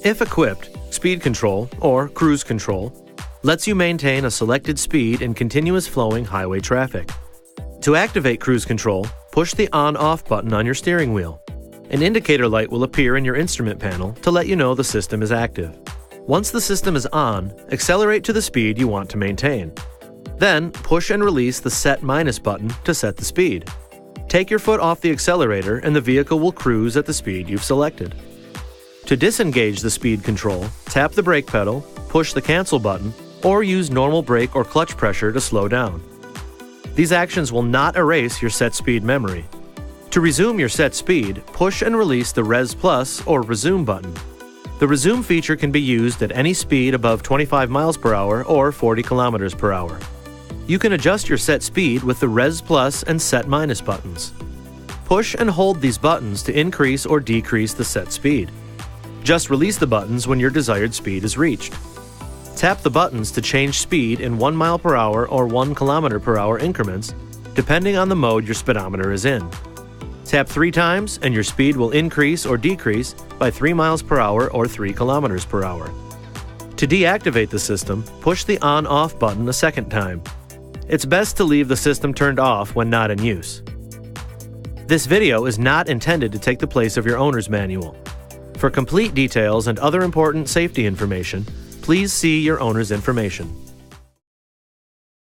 If equipped, speed control, or cruise control, lets you maintain a selected speed in continuous flowing highway traffic. To activate cruise control, push the on-off button on your steering wheel. An indicator light will appear in your instrument panel to let you know the system is active. Once the system is on, accelerate to the speed you want to maintain. Then, push and release the Set Minus button to set the speed. Take your foot off the accelerator and the vehicle will cruise at the speed you've selected. To disengage the speed control, tap the brake pedal, push the cancel button, or use normal brake or clutch pressure to slow down. These actions will not erase your set speed memory. To resume your set speed, push and release the Res Plus or Resume button. The Resume feature can be used at any speed above 25 miles per hour or 40 kilometers per hour. You can adjust your set speed with the Res Plus and Set Minus buttons. Push and hold these buttons to increase or decrease the set speed. Just release the buttons when your desired speed is reached. Tap the buttons to change speed in 1 mile per hour or 1 kilometer per hour increments, depending on the mode your speedometer is in. Tap 3 times and your speed will increase or decrease by 3 miles per hour or 3 kilometers per hour. To deactivate the system, push the on-off button a second time. It's best to leave the system turned off when not in use. This video is not intended to take the place of your owner's manual. For complete details and other important safety information, please see your owner's information.